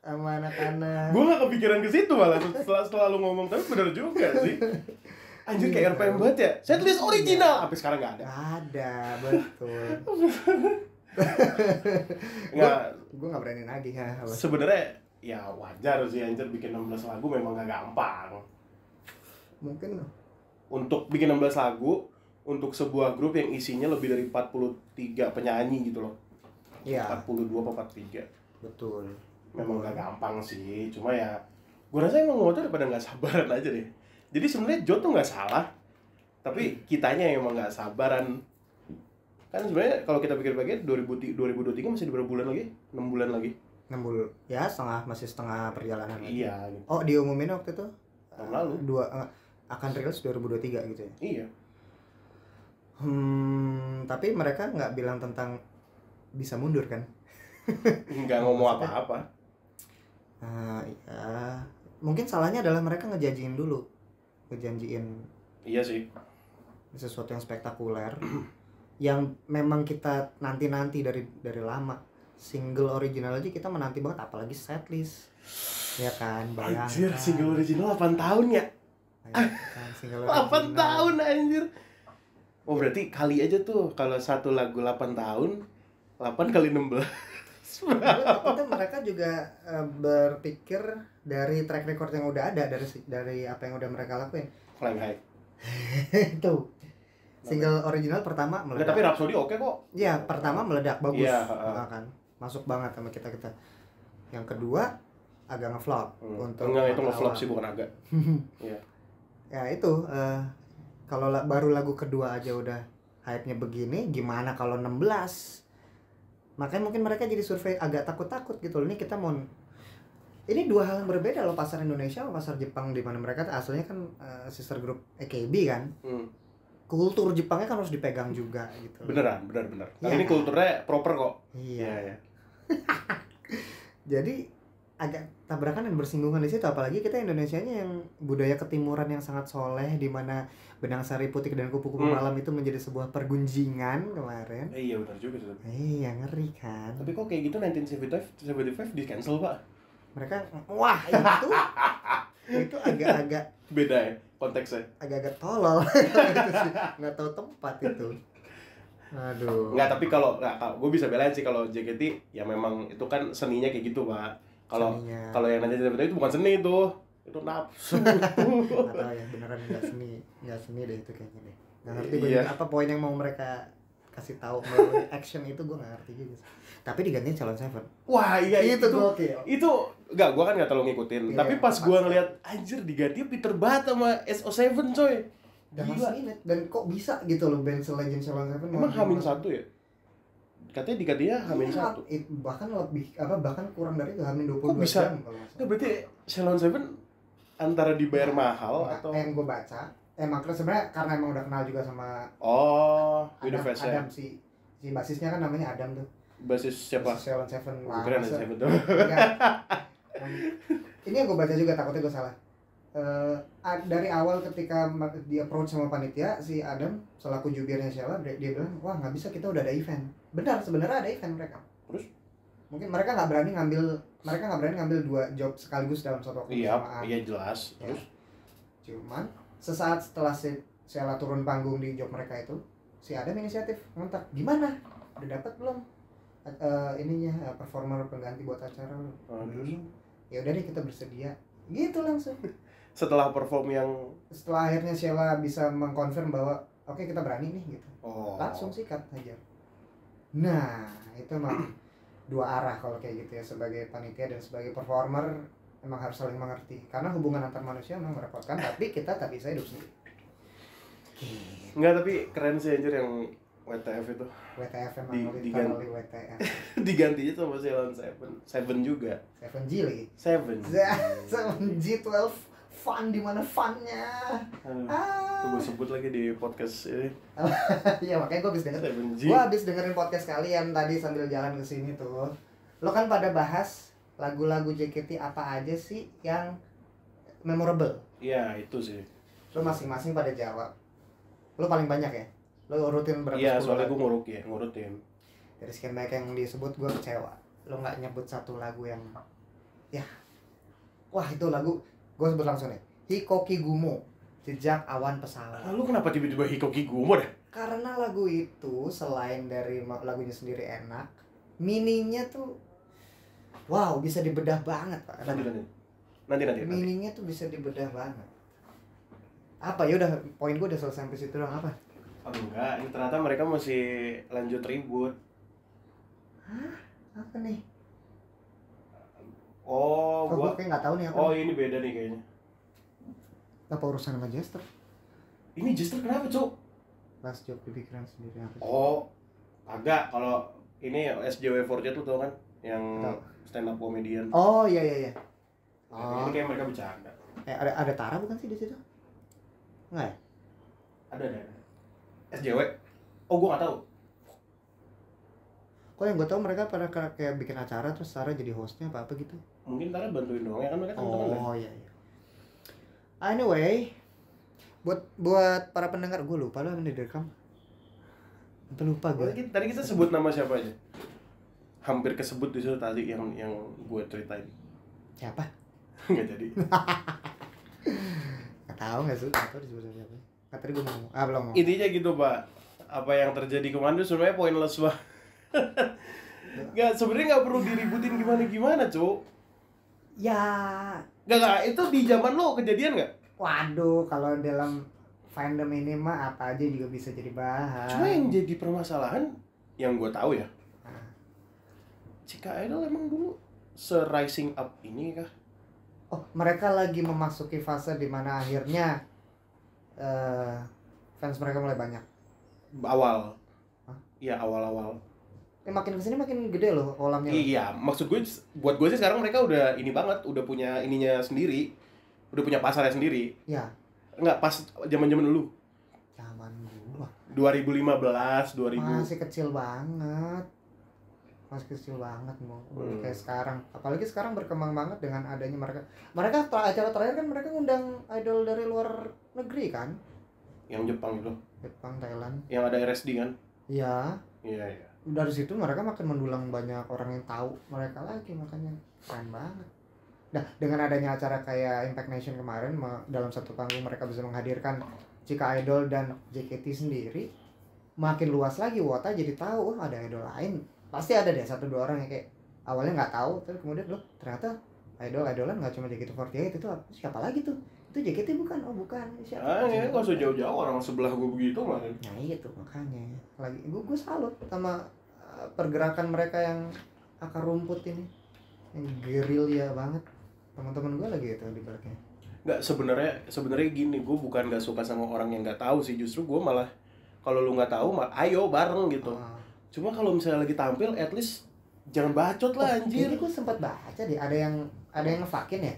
S1: sama anak-anak.
S2: Gue nggak kepikiran ke situ malah setelah lu ngomong, tapi benar juga sih. Anjir kayak RPM banget ya. Setlist original, sampai sekarang nggak ada.
S1: Ada, betul. Gue nggak berani nagih ya.
S2: Sebenarnya ya wajar sih anjir, bikin 16 lagu memang gak gampang.
S1: Mungkin
S2: untuk bikin 16 lagu untuk sebuah grup yang isinya lebih dari 43 penyanyi gitu loh. Iya. 42 apa 43.
S1: Betul.
S2: Memang gak gampang sih, cuma ya gue rasa emang ngotot daripada gak sabaran aja deh. Jadi sebenarnya Jo tuh gak salah, tapi kitanya yang emang gak sabaran. Kan sebenarnya kalau kita pikir-pikir 2023 masih berapa bulan lagi? 6 bulan lagi.
S1: 6 bulan. Ya, masih setengah perjalanan lagi.
S2: Iya gitu.
S1: Oh, diumumin waktu itu
S2: tahun lalu.
S1: Akan rilis 2023 gitu ya.
S2: Iya.
S1: Tapi mereka nggak bilang tentang bisa mundur kan?
S2: Nggak ngomong apa-apa.
S1: Iya. mungkin salahnya adalah mereka ngejanjiin
S2: iya sih
S1: sesuatu yang spektakuler yang memang kita nanti dari lama. Single original aja kita menanti banget, apalagi setlist ya kan. Bayangkan
S2: anjir, single original 8 tahun ya.
S1: Bayangkan, single
S2: 8 tahun anjir. Oh berarti kali aja tuh kalau satu lagu 8 tahun 8 kali 16.
S1: Itu mereka juga berpikir dari track record yang udah ada, dari apa yang udah mereka lakuin.
S2: Flying High.
S1: Itu single original pertama meledak.
S2: Tapi Rhapsody oke kok.
S1: Iya, pertama meledak bagus.
S2: Iya,
S1: kan. Masuk banget sama kita. Yang kedua agak ngeflop untuk
S2: enggak, itu ngeflop sih, bukan agak. Iya.
S1: Ya itu kalau baru lagu kedua aja udah hype-nya begini, gimana kalau 16? Makanya mungkin mereka jadi survei agak takut-takut gitu loh. Ini dua hal yang berbeda loh, pasar Indonesia sama pasar Jepang, di mana mereka aslinya kan sister group AKB kan. Kultur Jepangnya kan harus dipegang juga gitu.
S2: Benar. Tapi ini kulturnya proper kok.
S1: Iya. Jadi agak tabrakan dan bersinggungan di situ, apalagi kita Indonesianya yang budaya ketimuran yang sangat soleh, di mana benang sari putih dan kupu-kupu malam itu menjadi sebuah pergunjingan kemarin.
S2: Iya benar juga sih.
S1: Iya, ngeri kan.
S2: Tapi kok kayak gitu 1975 di cancel Pak?
S1: Mereka itu agak-agak
S2: beda ya konteksnya.
S1: Agak-agak tolol gitu sih. Nggak tahu tempat itu. Aduh.
S2: Nggak, tapi kalau gue bisa belain sih kalau JKT ya memang itu kan seninya kayak gitu Pak. Kalau yang nanti itu bukan seni itu nafsu.
S1: Nggak tahu ya, beneran nggak seni deh itu kayaknya deh. Nggak ngerti gue apa poin yang mau mereka kasih tahu melalui action itu, gue nggak ngerti juga. Tapi digantiin Salon Seven.
S2: Wah iya itu
S1: gokil.
S2: Gue kan nggak terlalu ngikutin. Tapi pas gue ngeliat anjir diganti Peter Bat sama SO7 coy.
S1: Dan kok bisa gitu loh band Legend Salon Seven.
S2: Emang Hamin 1 ya? Katanya digantinya Hamin 1.
S1: Bahkan kurang dari itu, Hamin 22
S2: kok bisa?
S1: jam kalau
S2: Nah, berarti Salon Seven antara dibayar mahal atau
S1: yang gue baca makanya sebenarnya karena emang udah kenal juga sama
S2: Adam
S1: si basisnya kan namanya Adam tuh.
S2: Basis siapa?
S1: Salon Seven.
S2: Keren Seven tuh.
S1: Ini yang gue baca juga, takutnya gue salah. Dari awal ketika dia approach sama panitia, si Adam selaku jubirnya Sheila, dia bilang, wah nggak bisa, kita udah ada event. Benar, sebenarnya ada event mereka.
S2: Terus?
S1: Mungkin mereka nggak berani ngambil 2 job sekaligus dalam satu waktu bersamaan.
S2: Iya jelas. Terus?
S1: Cuman sesaat setelah Sheila turun panggung di job mereka itu, si Adam inisiatif ngontak, gimana? Udah dapat belum? Performer pengganti buat acara. Ya udah deh, kita bersedia. Gitu langsung.
S2: Setelah
S1: akhirnya Sheila bisa mengkonfirm bahwa oke, kita berani nih gitu. Langsung sikat aja. Nah, itu emang dua arah kalau kayak gitu ya, sebagai panitia dan sebagai performer emang harus saling mengerti. Karena hubungan antar manusia memang merepotkan, tapi kita tak bisa hidup sendiri.
S2: Enggak, tapi keren sih anjir yang WTF itu.
S1: WTF emang literally WTF.
S2: Digantinya sama Seven juga.
S1: 7G lagi. 7G 12 fun, di mana funnya?
S2: Gue sebut lagi di podcast ini.
S1: Iya, makanya gue habis dengerin podcast kalian tadi sambil jalan ke sini tuh. Lo kan pada bahas lagu-lagu JKT apa aja sih yang memorable?
S2: Iya, itu sih.
S1: Lo masing-masing pada jawab. Lo paling banyak ya? Lo urutin berapa?
S2: Iya, soalnya gue ngurutin.
S1: Dari sekian banyak yang disebut, gue kecewa. Lo nggak nyebut satu lagu yang, wah itu lagu, gue sebut langsung nih, Hikoki Gumo, Jejak Awan Pesawat.
S2: Lu kenapa tiba-tiba Hikoki Gumo deh?
S1: Karena lagu itu selain dari lagunya sendiri enak, mininya tuh, wow, bisa dibedah banget Pak.
S2: Nanti.
S1: Mininya tuh bisa dibedah banget. Apa ya, udah poin gue udah selesai sampai situ doang. Apa?
S2: Enggak, ini ternyata mereka masih lanjut ribut.
S1: Hah? Apa nih?
S2: Gua
S1: kayak nggak tahu nih apa.
S2: Ini beda nih kayaknya.
S1: Apa urusan sama Jester?
S2: Ini Jester kenapa, Cuk?
S1: Last Job di pikiran sendiri apa?
S2: Agak. Kalau ini SJW48 tuh tau kan, yang stand up comedian.
S1: Oh iya.
S2: Ini kayak mereka bercanda.
S1: Ada Tara bukan sih di situ? Enggak ya?
S2: Ada. SJW? Gua nggak tahu.
S1: Kok yang gue tahu mereka pada kayak bikin acara terus Tara jadi hostnya apa gitu?
S2: Mungkin Tara bantuin doang ya kan, mereka teman-teman.
S1: Iya. Anyway, buat para pendengar, gue lupa loh yang direkam. Lupa gue.
S2: Tadi kita sebut nama siapa aja? Hampir kesebut di situ tadi yang gue ceritain.
S1: Siapa?
S2: Nggak jadi.
S1: Nggak tahu nggak sih? Nggak tahu disebut siapa. Tadi gue ngomong. Belum ngomong.
S2: Intinya gitu Pak. Apa yang terjadi kemarin itu sebenarnya pointless Pak. Nggak, sebenarnya nggak perlu diributin gimana Cuk.
S1: Ya.
S2: Nggak, itu di zaman lo kejadian nggak?
S1: Waduh, kalau dalam fandom ini mah apa aja juga bisa jadi bahan.
S2: Cuma yang jadi permasalahan yang gue tahu ya, Chika Idol emang dulu se-rising up ini kah?
S1: Oh, mereka lagi memasuki fase di mana akhirnya fans mereka mulai banyak.
S2: Awal. Iya, awal-awal.
S1: Makin kesini makin gede loh kolamnya.
S2: Iya, maksud gue, buat gue sih sekarang mereka udah ini banget, udah punya ininya sendiri, udah punya pasarnya sendiri.
S1: Ya.
S2: Enggak, pas zaman-zaman dulu.
S1: Zaman gua.
S2: 2015, 2000.
S1: Masih kecil banget. Mau kayak sekarang. Apalagi sekarang berkembang banget dengan adanya mereka. Mereka acara terakhir kan mereka ngundang idol dari luar negeri kan?
S2: Yang Jepang itu.
S1: Jepang, Thailand.
S2: Yang ada RSD kan?
S1: Iya.
S2: Iya.
S1: Dari situ mereka makin mendulang banyak orang yang tahu mereka lagi, makanya keren banget. Nah, dengan adanya acara kayak Impact Nation kemarin, dalam satu panggung mereka bisa menghadirkan Chika Idol dan JKT sendiri, makin luas lagi Wota jadi tahu ada idol lain. Pasti ada deh 1-2 orang yang kayak awalnya nggak tahu, terus kemudian loh ternyata idolan nggak cuma JKT48, itu siapa lagi tuh? Itu JKT bukan? Oh bukan, siapa?
S2: Ya nggak usah jauh-jauh, orang sebelah gue begitu mah.
S1: Nah itu makanya lagi gue salut sama pergerakan mereka yang akar rumput ini, yang gerilya banget. Teman-teman gue lagi itu di belakangnya.
S2: Nggak, sebenarnya gini, gue bukan nggak suka sama orang yang nggak tahu sih, justru gue malah kalau lu nggak tahu ayo bareng gitu. Cuma kalau misalnya lagi tampil, at least jangan bacot lah anjir.
S1: Ini gue sempat baca deh, ada yang ngefakin ya.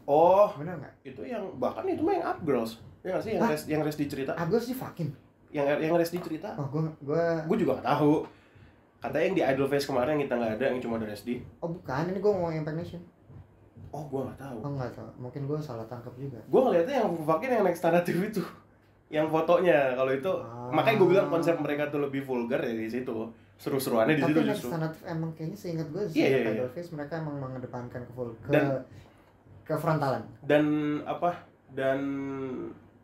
S2: Oh,
S1: bener nggak?
S2: Itu yang bahkan itu mah yang Up Girls, ya nggak sih, yang Resti cerita.
S1: Up Girls difakin?
S2: Yang Resti cerita.
S1: Oh, gue
S2: juga nggak tahu. Katanya yang di Idol Fest kemarin yang kita nggak ada, yang cuma ada Resti.
S1: Oh bukan, ini gue ngomong Impact Nation.
S2: Oh, gue nggak tahu.
S1: Oh nggak tahu, mungkin gue salah tangkap juga.
S2: Gue ngeliatnya yang fakin yang Next Narrative itu, yang fotonya. Kalau itu, makanya gue bilang konsep mereka tuh lebih vulgar ya di situ. Seru-seruannya di situ justru.
S1: Tapi Next Narrative emang kayaknya seingat gue sih Idol Fest mereka emang mengedepankan ke frontalan.
S2: Dan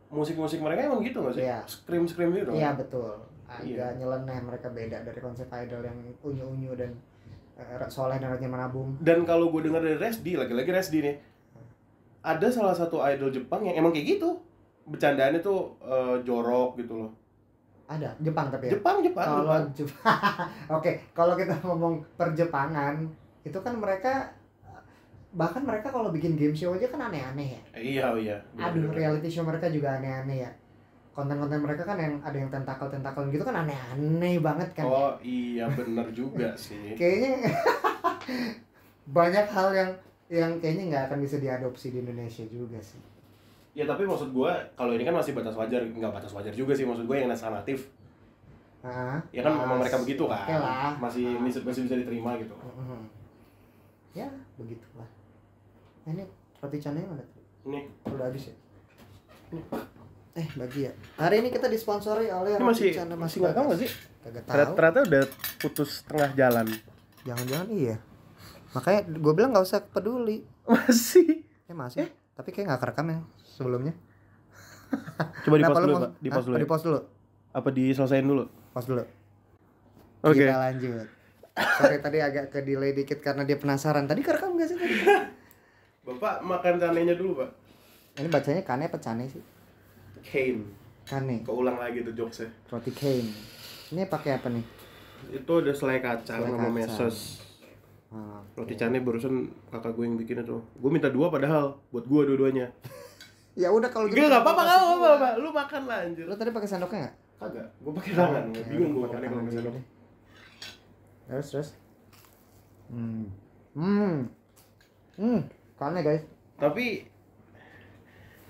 S2: musik-musik mereka emang gitu nggak sih?
S1: Iya.
S2: Scream gitu.
S1: Iya betul. Agak nyeleneh, mereka beda dari konsep idol yang unyu-unyu dan soleh dan rajin menabung.
S2: Dan kalau gue dengar dari Resdi, lagi-lagi Resdi nih, ada salah satu idol Jepang yang emang kayak gitu, bercandaannya tuh jorok gitu loh.
S1: Ada Jepang tapi ya.
S2: Jepang.
S1: Kalau Oke, kalau kita ngomong perjepangan, itu kan mereka bahkan mereka kalau bikin game show aja kan aneh-aneh ya.
S2: Iya.
S1: Aduh, reality show mereka juga aneh-aneh ya. Konten-konten mereka kan yang ada yang tentakel gitu kan aneh-aneh banget kan.
S2: Oh iya, bener juga sih.
S1: Kayaknya banyak hal yang kayaknya nggak akan bisa diadopsi di Indonesia juga sih.
S2: Ya tapi maksud gue, kalau ini kan masih batas wajar, nggak batas wajar juga sih, maksud gue yang natif. Ya kan memang mereka begitu kan.
S1: Okay lah.
S2: Masih bisa diterima gitu.
S1: Ya begitulah. Ini roti canai mana tuh?
S2: Ini
S1: udah habis ya? Bagi ya. Hari ini kita disponsori oleh
S2: ini
S1: roti canai
S2: masih nggak tahu nggak sih?
S1: Kagak tahu.
S2: Ternyata udah putus tengah jalan.
S1: Jangan-jangan iya. Makanya gue bilang nggak usah peduli.
S2: Masih.
S1: Masih. Tapi kayak nggak kerekam yang sebelumnya.
S2: Coba di-pause dulu, Pak.
S1: Di-pause dulu.
S2: Apa diselesain dulu?
S1: Pause dulu.
S2: Oke.
S1: Kita lanjut. Sorry tadi agak ke delay dikit karena dia penasaran. Tadi kerekam nggak sih tadi?
S2: Bapak makan canenya dulu, Pak.
S1: Ini bacanya kane apa cane sih?
S2: Cane.
S1: Kane.
S2: Keulang lagi tuh jokesnya.
S1: Roti cane. Ini pakai apa nih?
S2: Itu ada selai kacang sama meses. Roti cane barusan kakak gue yang bikin itu. Gue minta 2 padahal buat gue dua-duanya.
S1: Ya udah kalau gitu.
S2: Enggak apa-apa. Lu makan lah anjir.
S1: Lu tadi pakai sendoknya enggak?
S2: Kagak. Gue pakai tangan. Bingung gue makannya kalau pakai sendok.
S1: Terus. Kane guys.
S2: Tapi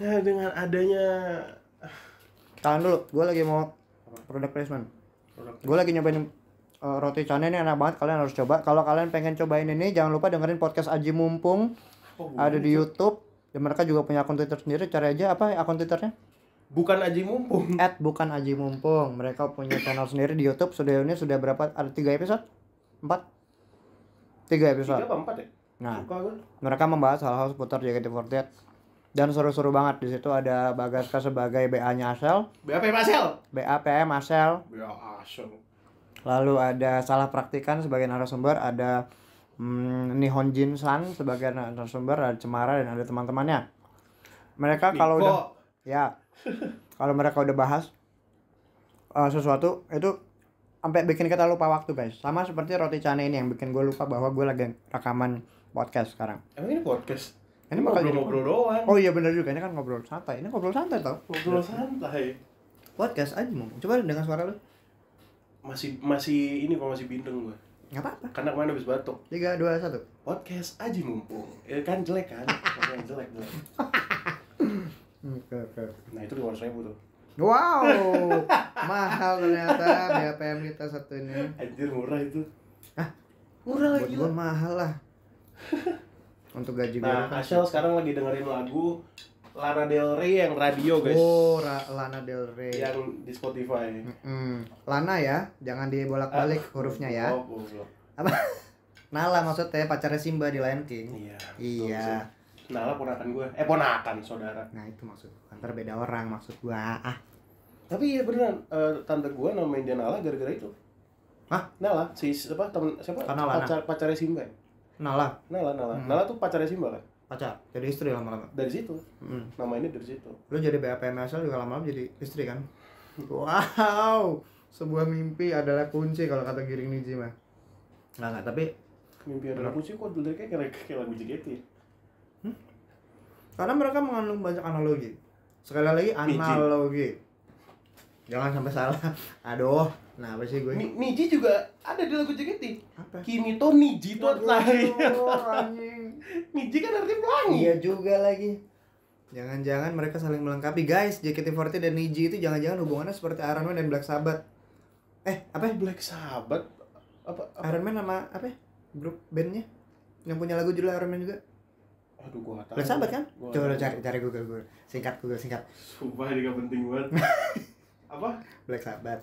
S2: ya dengan adanya
S1: tahan dulu, gue lagi mau product placement. Gue lagi nyobain roti canai ini enak banget, kalian harus coba. Kalau kalian pengen cobain ini jangan lupa dengerin podcast Aji Mumpung. Ada di YouTube. Dan mereka juga punya akun Twitter sendiri. Cari aja apa akun Twitternya?
S2: Bukan Aji Mumpung.
S1: @bukan_aji_mumpung. Mereka punya channel sendiri di YouTube. Ini sudah berapa? Ada 3 episode? 4? 3 episode.
S2: 3 apa 4 ya?
S1: Nah, mereka membahas hal-hal seputar JKT48 dan seru-seru banget. Di situ ada Bagaska sebagai BA-nya Asel.
S2: BAPM Asel.
S1: BAPM Asel.
S2: BA Asel.
S1: Lalu ada Salah Praktikan sebagai narasumber, ada Nihon Jin-san sebagai narasumber, ada Cemara dan ada teman-temannya. Mereka kalau udah kalau mereka udah bahas sesuatu itu sampai bikin kita lupa waktu, guys. Sama seperti Roti Cane ini yang bikin gue lupa bahwa gue lagi rekaman podcast sekarang.
S2: Emang ini podcast?
S1: Ini
S2: ngobrol doang.
S1: Oh iya benar juga, ini kan ngobrol santai. Ini ngobrol santai tau.
S2: Ngobrol santai.
S1: Podcast aja mau. Coba dengan suara lu.
S2: Masih ini Pak, masih bindeng gue.
S1: Enggak apa-apa.
S2: Karena kemarin habis batuk.
S1: 3 2 1.
S2: Podcast Aji Mumpung. Kan jelek kan? Yang jelek.
S1: Oke.
S2: Nah, itu 500.000 tuh.
S1: Wow. Mahal ternyata BAPM kita satu ini.
S2: Anjir, murah itu.
S1: Hah?
S2: Murah lagi.
S1: Buat gue mahal lah. Untuk gaji gue.
S2: Nah, Asel sekarang lagi dengerin lagu Lana Del Rey yang radio, guys.
S1: Oh, Lana Del Rey.
S2: Yang di Spotify.
S1: Lana ya, jangan dibolak-balik hurufnya ya. Apa? Nala maksudnya pacarnya Simba di Lion King. Iya.
S2: Nala ponakan gue. Ponakan saudara.
S1: Nah, itu maksud. Antar beda orang maksud gua.
S2: Tapi ya beneran, tante gue namain dia Nala gara-gara itu.
S1: Hah?
S2: Nala, siapa? Pacarnya Simba.
S1: Nala.
S2: Nala tuh pacarnya Simba kan?
S1: Pacar, jadi istri lama-lama.
S2: Dari situ. Namanya dari situ.
S1: Lu jadi BAPM Asel juga lama-lama jadi istri kan? Wow. Sebuah mimpi adalah kunci kalau kata Giring Niji mah. Enggak, tapi
S2: mimpi adalah kunci kok dulu kayak lagu JKT.
S1: Karena mereka mengandung banyak analogi. Sekali lagi analogi. Jangan sampai salah. Aduh, nah apa sih gue?
S2: Niji juga ada di lagu JKT.
S1: Apa?
S2: Kimi to Niji to anjing. Niji kan artinya pelangi.
S1: Iya juga lagi. Jangan-jangan mereka saling melengkapi, guys. JKT48 dan Niji itu jangan-jangan hubungannya seperti Iron Man dan Black Sabbath. Apa?
S2: Black Sabbath? Apa?
S1: Iron Man sama apa? Grup bandnya yang punya lagu judul Iron Man juga.
S2: Aduh, gua tahu.
S1: Black Sabbath kan? Coba cari Google. Singkat.
S2: Sumpah ini gak penting banget. Apa?
S1: Black Sabbath.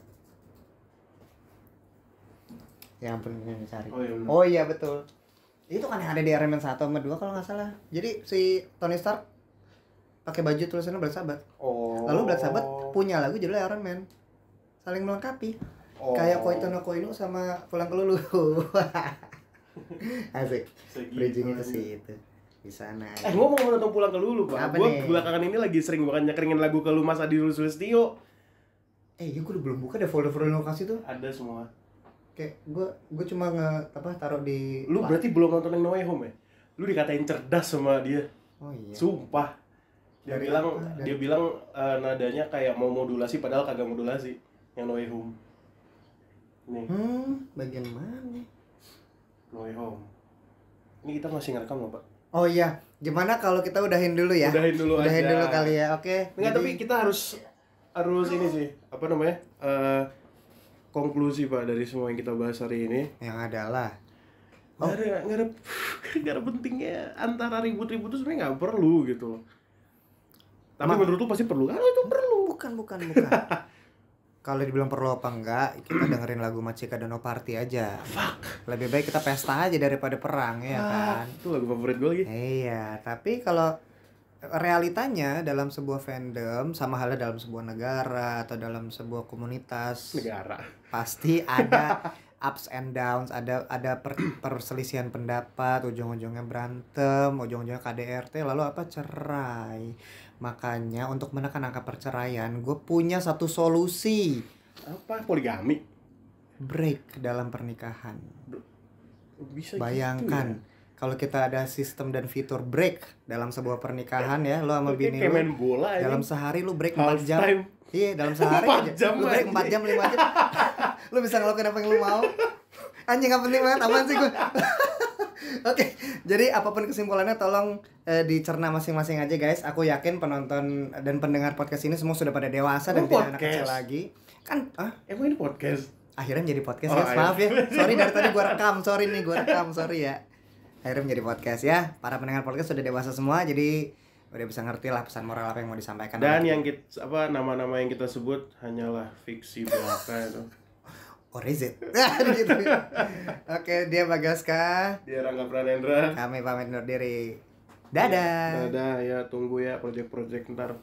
S1: Yang penting dicari.
S2: Oh
S1: iya betul. Itu kan yang ada di Iron Man 1 sama 2 kalau nggak salah. Jadi si Tony Stark pakai baju tulisannya Black Sabbath. Lalu Black Sabbath punya lagu judul Iron Man. Saling melengkapi. Kayak Koito no Koino sama Pulang Kelulu. Asik. Bridging-nya ke situ. Di sana.
S2: Ngomong tentang Pulang Kelulu, Pak. Gua belakangan ini lagi sering banget nyekeringin lagu ke lu Mas Adi Sulistyo.
S1: Iya, gue belum buka deh folder-folder lokasi tuh.
S2: Ada semua.
S1: Kayak gue cuma taruh di.
S2: Lu berarti belum nonton yang No Way Home ya? Lu dikatain cerdas sama dia.
S1: Oh iya.
S2: Sumpah. Dia bilang nadanya kayak mau modulasi padahal kagak modulasi. Yang No Way Home. Nih.
S1: Bagian mana nih?
S2: No Way Home. Ini kita masih ngerekam loh, Pak.
S1: Oh iya. Gimana kalau kita udahin dulu ya?
S2: Udahin dulu
S1: kali ya. Oke.
S2: Enggak, tapi kita harus ini sih, apa namanya? Konklusi Pak dari semua yang kita bahas hari ini.
S1: Yang adalah
S2: nggak ada pentingnya antara ribut-ribut itu sebenarnya nggak perlu gitu loh. Tapi menurut lu pasti perlu kan? Itu perlu.
S1: Bukan. Kalau dibilang perlu apa enggak, kita dengerin lagu Machika dan Oparty aja.
S2: Fuck.
S1: Lebih baik kita pesta aja daripada perang, ya kan?
S2: Itu lagu favorit gue lagi.
S1: Iya, tapi kalau realitanya dalam sebuah fandom sama halnya dalam sebuah negara atau dalam sebuah komunitas
S2: negara
S1: pasti ada ups and downs, ada perselisihan pendapat, ujung-ujungnya berantem, ujung-ujungnya KDRT, lalu apa, cerai. Makanya untuk menekan angka perceraian, gue punya satu solusi.
S2: Apa? Poligami.
S1: Break dalam pernikahan.
S2: Bisa
S1: bayangkan
S2: gitu ya?
S1: Kalau kita ada sistem dan fitur break dalam sebuah pernikahan ya, lo sama bini
S2: lu
S1: main
S2: bola
S1: dalam sehari lu break 4 jam.
S2: Time.
S1: Iya, dalam sehari aja. Lu break 4 jam, 5 jam. Lu bisa ngelakuin apa yang lu mau. Anjing, gak penting banget, apaan sih gue. Oke, jadi apapun kesimpulannya tolong dicerna masing-masing aja, guys. Aku yakin penonton dan pendengar podcast ini semua sudah pada dewasa dan tidak anak kecil lagi. Kan,
S2: emang ini podcast?
S1: Akhirnya menjadi podcast, guys. Maaf ya. Sorry dari tadi gue rekam, sorry ya. Akhirnya menjadi podcast ya. Para pendengar podcast sudah dewasa semua, jadi udah bisa ngerti lah pesan moral apa yang mau disampaikan.
S2: Dan yang kita, nama-nama yang kita sebut hanyalah fiksi belaka itu.
S1: Or is it? Gitu. Oke, dia Bagaska.
S2: Dia Rangga Pranendra.
S1: Kami pamit undur diri. Dadah.
S2: Dadah ya, tunggu ya project-project ntar.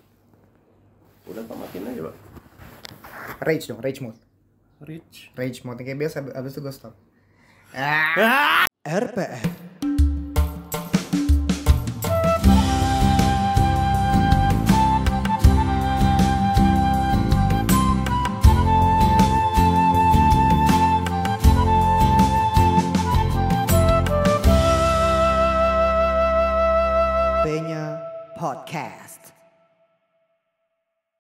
S2: Udah tamatin aja, Pak.
S1: Rage dong, rage mode. Rage mode kayak biasa, abis itu gue stop. RPF. Podcast.